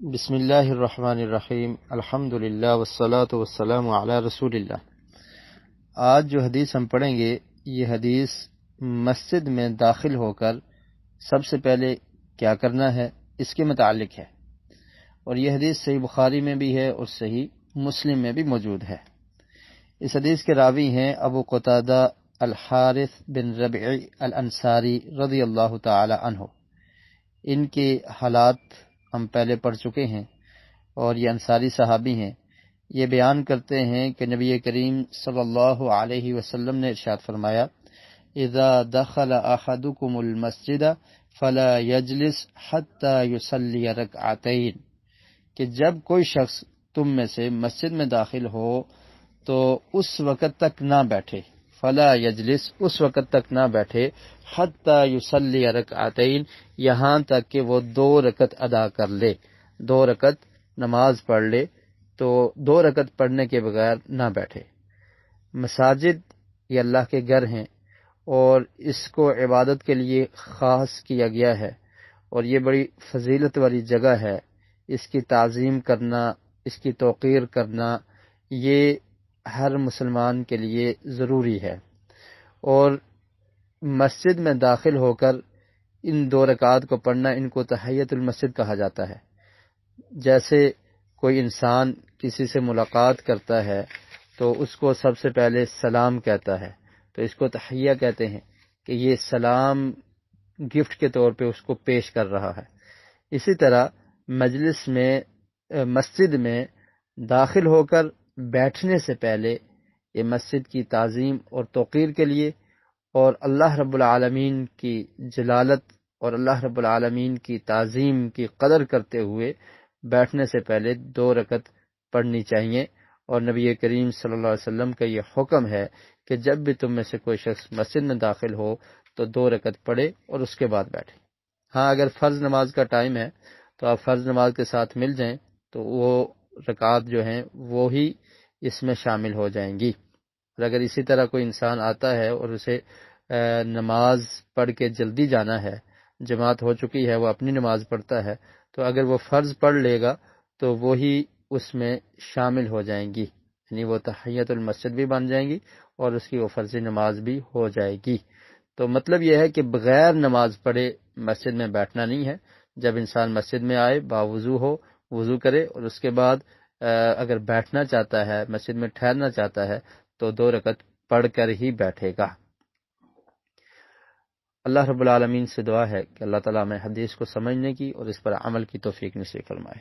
بسم اللہ الرحمن الرحیم، الحمد للہ والصلاة والسلام علی رسول اللہ۔ آج جو حدیث ہم پڑھیں گے یہ حدیث مسجد میں داخل ہو کر سب سے پہلے کیا کرنا ہے اس کے متعلق ہے، اور یہ حدیث صحیح بخاری میں بھی ہے اور صحیح مسلم میں بھی موجود ہے۔ اس حدیث کے راوی ہیں ابو قتادہ الحارث بن ربعی الانصاری رضی اللہ تعالی عنہ۔ ان کے حالات ہم پہلے پڑھ چکے ہیں، اور یہ انصاری صحابی ہیں۔ یہ بیان کرتے ہیں کہ نبی کریم صلی اللہ علیہ وسلم نے ارشاد فرمایا، اذا دخل احدکم المسجد فلا یجلس حتی یصلی رکعتین، کہ جب کوئی شخص تم میں سے مسجد میں داخل ہو تو اس وقت تک نہ بیٹھے، فلا یجلس، اس وقت تک نہ بیٹھے، حتی یصلی رکعتین، یہاں تک کہ وہ 2 رکعت ادا کر لے، 2 رکعت نماز پڑھ لے، تو 2 رکعت پڑھنے کے بغیر نہ بیٹھے۔ مساجد یہ اللہ کے گھر ہیں، اور اس کو عبادت کے لیے خاص کیا گیا ہے، اور یہ بڑی فضیلت والی جگہ ہے۔ اس کی تعظیم کرنا، اس کی توقیر کرنا، یہ ہر مسلمان کے لیے ضروری ہے۔ اور مسجد میں داخل ہو کر ان 2 رکعات کو پڑھنا، ان کو تحیۃ المسجد کہا جاتا ہے۔ جیسے کوئی انسان کسی سے ملاقات کرتا ہے تو اس کو سب سے پہلے سلام کہتا ہے، تو اس کو تحیہ کہتے ہیں، کہ یہ سلام گفٹ کے طور پہ اس کو پیش کر رہا ہے۔ اسی طرح مجلس میں، مسجد میں داخل ہو کر بیٹھنے سے پہلے یہ مسجد کی تعظیم اور توقیر کے لیے، اور اللہ رب العالمین کی جلالت اور اللہ رب العالمین کی تعظیم کی قدر کرتے ہوئے بیٹھنے سے پہلے 2 رکعت پڑھنی چاہیے۔ اور نبی کریم صلی اللہ علیہ وسلم کا یہ حکم ہے کہ جب بھی تم میں سے کوئی شخص مسجد میں داخل ہو تو 2 رکعت پڑھے اور اس کے بعد بیٹھے۔ ہاں، اگر فرض نماز کا ٹائم ہے تو آپ فرض نماز کے ساتھ مل جائیں تو وہ رکعات جو ہیں وہی اس میں شامل ہو جائیں گی۔ اور اگر اسی طرح کوئی انسان آتا ہے اور اسے نماز پڑھ کے جلدی جانا ہے، جماعت ہو چکی ہے، وہ اپنی نماز پڑھتا ہے، تو اگر وہ فرض پڑھ لے گا تو وہی اس میں شامل ہو جائیں گی، یعنی وہ تحیۃ المسجد بھی بن جائیں گی اور اس کی وہ فرضی نماز بھی ہو جائے گی۔ تو مطلب یہ ہے کہ بغیر نماز پڑھے مسجد میں بیٹھنا نہیں ہے۔ جب انسان مسجد میں آئے، باوضو ہو، وضو کرے، اور اس کے بعد اگر بیٹھنا چاہتا ہے، مسجد میں ٹھہرنا چاہتا ہے، تو 2 رکعت پڑھ کر ہی بیٹھے گا۔ اللہ رب العالمین سے دعا ہے کہ اللہ تعالیٰ ہمیں حدیث کو سمجھنے کی اور اس پر عمل کی توفیق نصیب فرمائے۔